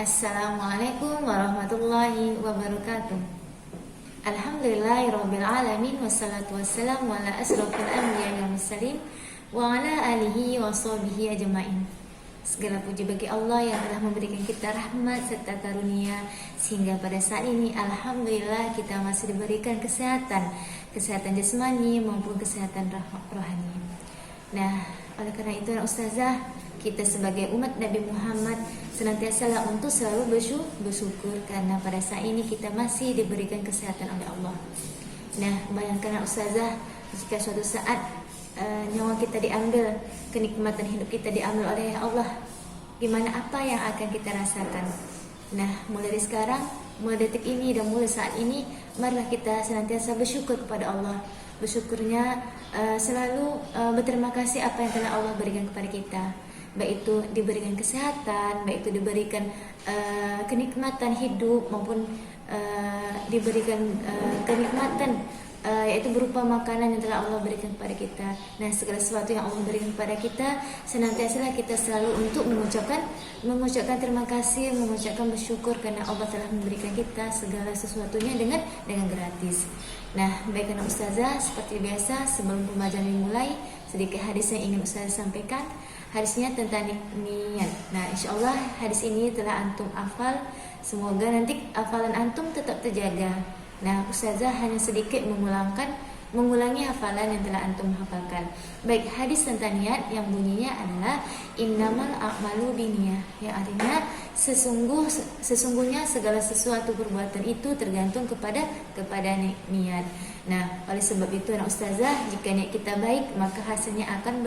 Assalamualaikum warahmatullahi wabarakatuh. Alhamdulillahirabbil alamin wassalatu wassalamu ala asrofil anbiya'i wal mursalin wa ala alihi wa sahbihi ajmain. Segala puji bagi Allah yang telah memberikan kita rahmat serta karunia sehingga pada saat ini alhamdulillah kita masih diberikan kesehatan jasmani maupun kesehatan rohani. Nah, oleh karena itu Ustazah, kita sebagai umat Nabi Muhammad senantiasa untuk selalu bersyukur karena pada saat ini kita masih diberikan kesehatan oleh Allah. Nah, bayangkan Ustazah, jika suatu saat nyawa kita diambil, kenikmatan hidup kita diambil oleh Allah, gimana apa yang akan kita rasakan? Nah, mulai dari sekarang, mulai detik ini dan mulai saat ini, marilah kita senantiasa bersyukur kepada Allah. Bersyukurnya selalu berterima kasih apa yang telah Allah berikan kepada kita, baik itu diberikan kesehatan, baik itu diberikan kenikmatan hidup maupun diberikan kenikmatan yaitu berupa makanan yang telah Allah berikan kepada kita. Nah, segala sesuatu yang Allah berikan kepada kita senantiasa kita selalu untuk mengucapkan terima kasih, mengucapkan bersyukur karena Allah telah memberikan kita segala sesuatunya dengan gratis. Nah, baiklah Ustazah, seperti biasa sebelum pembelajaran dimulai, sedikit hadis yang ingin Ustazah sampaikan. Hadisnya tentang niat. Nah, insyaallah hadis ini telah antum hafal. Semoga nanti hafalan antum tetap terjaga. Nah, Ustazah hanya sedikit mengulangi hafalan yang telah antum hafalkan. Baik, hadis tentang niat yang bunyinya adalah innamal a'malu binniyah, yang artinya sesungguhnya segala sesuatu perbuatan itu tergantung kepada niat. Nah, oleh sebab itu Ustazah, jika niat kita baik maka hasilnya akan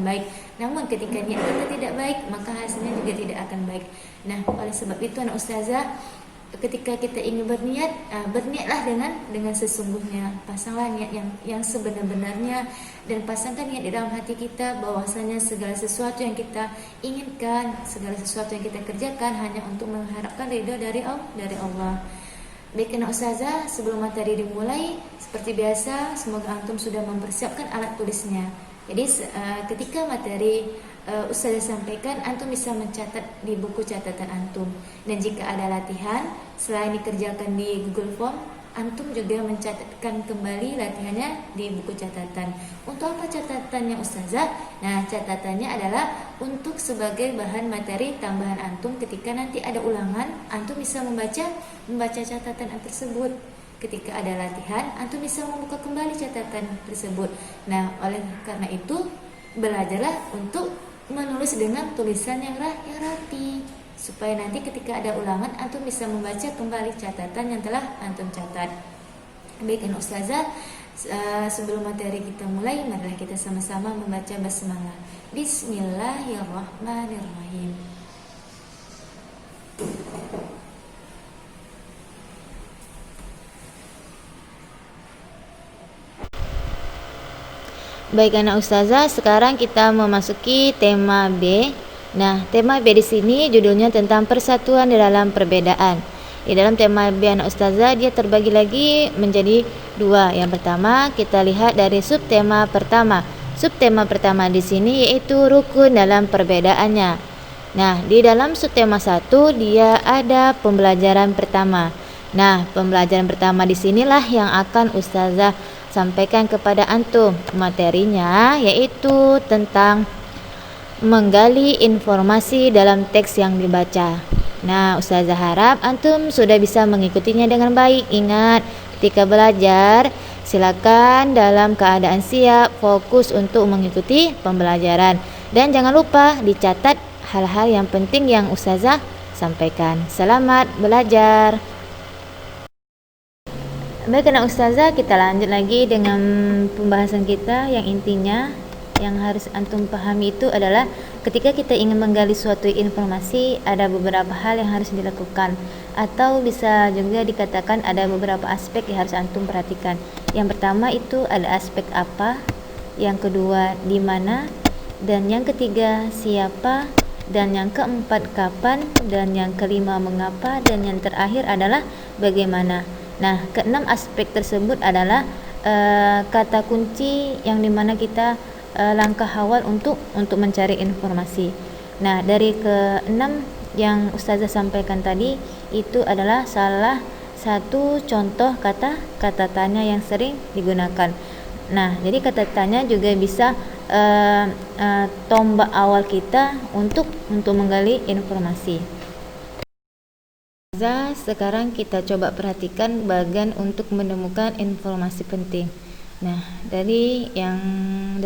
baik. Namun ketika niat kita tidak baik maka hasilnya juga tidak akan baik. Nah, oleh sebab itu Ustazah, ketika kita ingin berniat, berniatlah dengan sesungguhnya. Pasanglah niat yang sebenar-benarnya dan pasangkan niat di dalam hati kita bahwasanya segala sesuatu yang kita inginkan, segala sesuatu yang kita kerjakan hanya untuk mengharapkan ridha dari Allah. Baiklah Ustazah, sebelum materi dimulai, seperti biasa, semoga antum sudah mempersiapkan alat tulisnya. Jadi ketika materi Ustazah sampaikan, antum bisa mencatat di buku catatan antum. Dan jika ada latihan, selain dikerjakan di Google Form, antum juga mencatatkan kembali latihannya di buku catatan. Untuk apa catatannya Ustazah? Nah, catatannya adalah untuk sebagai bahan materi tambahan antum ketika nanti ada ulangan, antum bisa membaca catatan tersebut. Ketika ada latihan, antum bisa membuka kembali catatan tersebut. Nah, oleh karena itu, belajarlah untuk menulis dengan tulisan yang rapi, supaya nanti ketika ada ulangan antum bisa membaca kembali catatan yang telah antum catat. Baik Ustazah, sebelum materi kita mulai, marilah kita sama-sama membaca basmalah. Bismillahirrahmanirrahim. Baik anak Ustazah, sekarang kita memasuki tema B. Nah, tema B di sini judulnya tentang persatuan di dalam perbedaan. Di dalam tema B anak Ustazah, dia terbagi lagi menjadi dua. Yang pertama, kita lihat dari subtema pertama. Subtema pertama di sini yaitu rukun dalam perbedaannya. Nah, di dalam subtema 1 dia ada pembelajaran pertama. Nah, pembelajaran pertama di sinilah yang akan Ustazah sampaikan kepada antum. Materinya yaitu tentang menggali informasi dalam teks yang dibaca. Nah, Ustazah harap antum sudah bisa mengikutinya dengan baik. Ingat, ketika belajar silakan dalam keadaan siap, fokus untuk mengikuti pembelajaran, dan jangan lupa dicatat hal-hal yang penting yang Ustazah sampaikan. Selamat belajar. Baik anak Ustazah, kita lanjut lagi dengan pembahasan kita yang intinya yang harus antum pahami itu adalah ketika kita ingin menggali suatu informasi, ada beberapa hal yang harus dilakukan, atau bisa juga dikatakan ada beberapa aspek yang harus antum perhatikan. Yang pertama itu ada aspek apa, yang kedua di mana, dan yang ketiga siapa, dan yang keempat kapan, dan yang kelima mengapa, dan yang terakhir adalah bagaimana. Nah, keenam aspek tersebut adalah kata kunci yang dimana kita langkah awal untuk mencari informasi. Nah, dari keenam yang Ustazah sampaikan tadi itu adalah salah satu contoh kata tanya yang sering digunakan. Nah, jadi kata tanya juga bisa tombak awal kita untuk menggali informasi. Sekarang kita coba perhatikan bagian untuk menemukan informasi penting. Nah, dari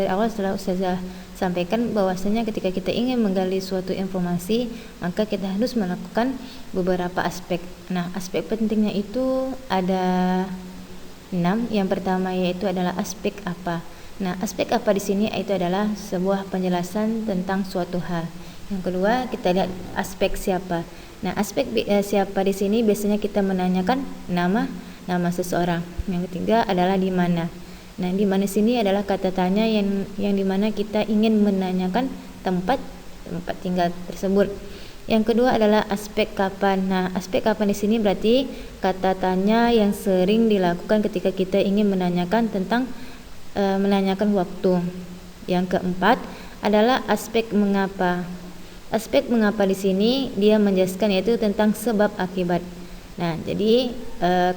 awal setelah Ustazah sampaikan bahwasanya ketika kita ingin menggali suatu informasi, maka kita harus melakukan beberapa aspek. Nah, aspek pentingnya itu ada 6. Yang pertama yaitu adalah aspek apa. Nah, aspek apa di sini itu adalah sebuah penjelasan tentang suatu hal. Yang kedua, kita lihat aspek siapa. Nah, aspek siapa di sini biasanya kita menanyakan nama seseorang. Yang ketiga adalah di mana. Nah, di mana sini adalah kata tanya yang di mana kita ingin menanyakan tempat tinggal tersebut. Yang kedua adalah aspek kapan. Nah, aspek kapan di sini berarti kata tanya yang sering dilakukan ketika kita ingin menanyakan tentang menanyakan waktu. Yang keempat adalah aspek mengapa. Aspek mengapa di sini dia menjelaskan yaitu tentang sebab akibat. Nah, jadi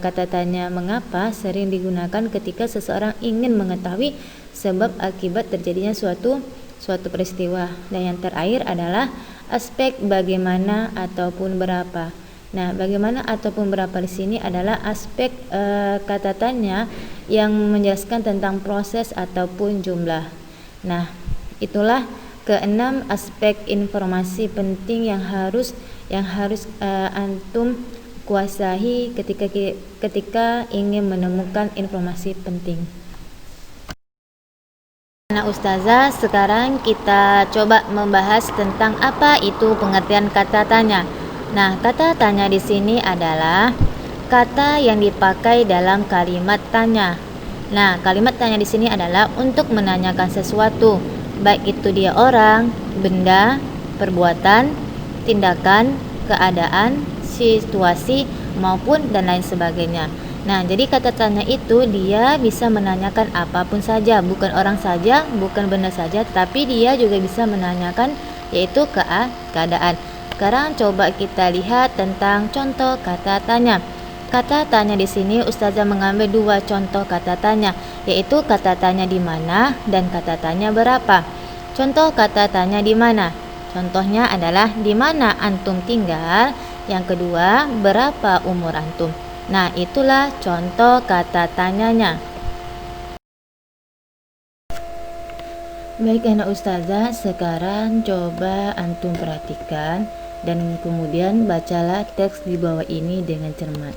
kata tanya mengapa sering digunakan ketika seseorang ingin mengetahui sebab akibat terjadinya suatu peristiwa. Dan yang terakhir adalah aspek bagaimana ataupun berapa. Nah, bagaimana ataupun berapa di sini adalah aspek kata tanya yang menjelaskan tentang proses ataupun jumlah. Nah, itulah keenam aspek informasi penting yang harus antum kuasai ketika ingin menemukan informasi penting. Nah, Ustazah, sekarang kita coba membahas tentang apa itu pengertian kata tanya. Nah, kata tanya di sini adalah kata yang dipakai dalam kalimat tanya. Nah, kalimat tanya di sini adalah untuk menanyakan sesuatu, baik itu dia orang, benda, perbuatan, tindakan, keadaan, situasi, maupun dan lain sebagainya. Nah, jadi kata tanya itu dia bisa menanyakan apapun saja, bukan orang saja, bukan benda saja, tapi dia juga bisa menanyakan yaitu keadaan. Sekarang coba kita lihat tentang contoh kata tanya. Kata tanya di sini Ustazah mengambil 2 contoh kata tanya, yaitu kata tanya di mana dan kata tanya berapa. Contoh kata tanya di mana. Contohnya adalah di mana antum tinggal. Yang kedua, berapa umur antum. Nah, itulah contoh kata tanyanya. Baik anak Ustazah, sekarang coba antum perhatikan dan kemudian bacalah teks di bawah ini dengan cermat.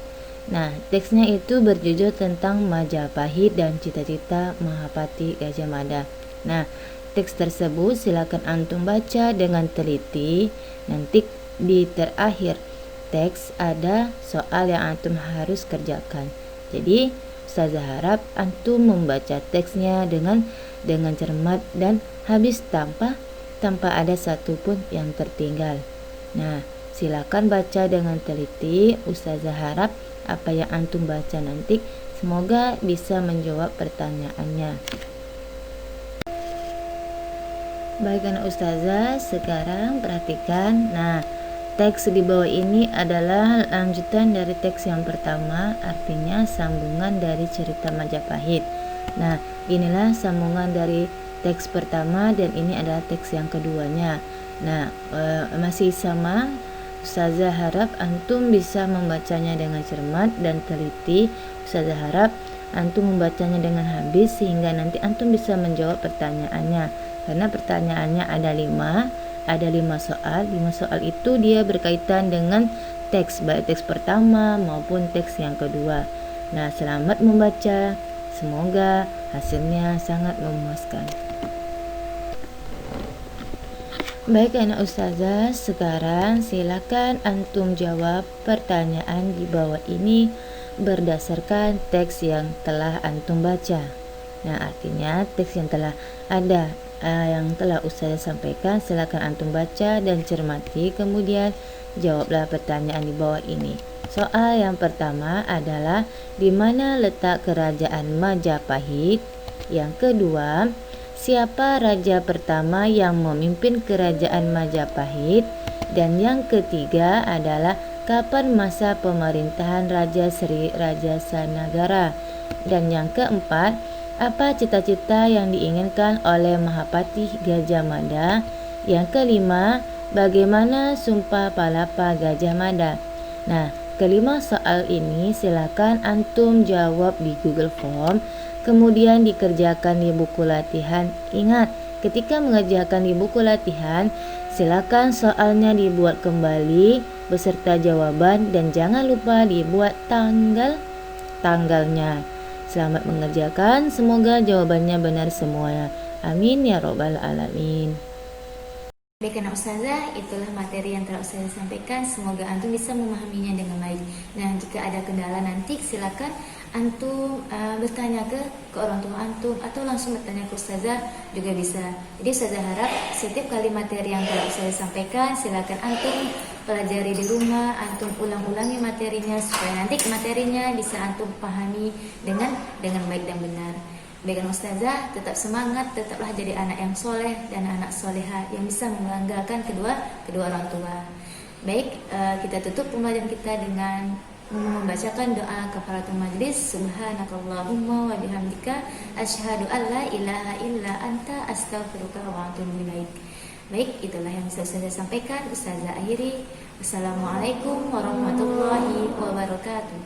Nah, teksnya itu berjudul tentang Majapahit dan cita-cita Mahapati Gajah Mada. Nah, teks tersebut silakan antum baca dengan teliti. Nanti di terakhir teks ada soal yang antum harus kerjakan. Jadi, Ustazah harap antum membaca teksnya dengan cermat dan habis tanpa ada satupun yang tertinggal. Nah, silakan baca dengan teliti. Ustazah harap apa yang antum baca nanti semoga bisa menjawab pertanyaannya. Baik anak Ustazah, sekarang perhatikan. Nah, teks di bawah ini adalah lanjutan dari teks yang pertama, artinya sambungan dari cerita Majapahit. Nah, inilah sambungan dari teks pertama dan ini adalah teks yang keduanya. Nah, masih sama. Ustazah harap antum bisa membacanya dengan cermat dan teliti. Ustazah harap antum membacanya dengan habis sehingga nanti antum bisa menjawab pertanyaannya. Karena pertanyaannya ada 5 soal. 5 soal itu dia berkaitan dengan teks, baik teks pertama maupun teks yang kedua. Nah, selamat membaca. Semoga hasilnya sangat memuaskan. Baik anak Ustazah, sekarang silakan antum jawab pertanyaan di bawah ini berdasarkan teks yang telah antum baca. Nah, artinya teks yang telah ada yang telah Ustazah sampaikan silakan antum baca dan cermati, kemudian jawablah pertanyaan di bawah ini. Soal yang pertama adalah di mana letak kerajaan Majapahit? Yang kedua, siapa raja pertama yang memimpin kerajaan Majapahit? Dan yang ketiga adalah kapan masa pemerintahan Raja Sri Rajasanagara. Dan yang keempat, apa cita-cita yang diinginkan oleh Mahapatih Gajah Mada? Yang kelima, bagaimana Sumpah Palapa Gajah Mada? Nah, kelima soal ini silakan antum jawab di Google Form, kemudian dikerjakan di buku latihan. Ingat, ketika mengerjakan di buku latihan, silakan soalnya dibuat kembali beserta jawaban dan jangan lupa dibuat tanggalnya. Selamat mengerjakan, semoga jawabannya benar semuanya. Amin ya robbal alamin. Baik anak ustazah, itulah materi yang telah ustazah sampaikan. Semoga antum bisa memahaminya dengan baik. Nah, jika ada kendala nanti silakan antum bertanya ke orang tua antum atau langsung bertanya ke ustazah juga bisa. Jadi ustazah harap setiap kali materi yang telah ustazah sampaikan silakan antum pelajari di rumah, antum ulang-ulangi materinya supaya nanti materinya bisa antum pahami dengan baik dan benar. Baik ustazah, tetap semangat, tetaplah jadi anak yang soleh dan anak soleha yang bisa membanggakan kedua orang tua. Baik, kita tutup pembelajaran kita dengan membacakan doa kafaratul majlis. Subhanakallahumma wa bihamdika asyhadu an la ilaha illa anta astaghfiruka wa atubu ilaik. Baik, itulah yang bisa saya sampaikan. Ustazah akhiri. Wassalamualaikum warahmatullahi wabarakatuh.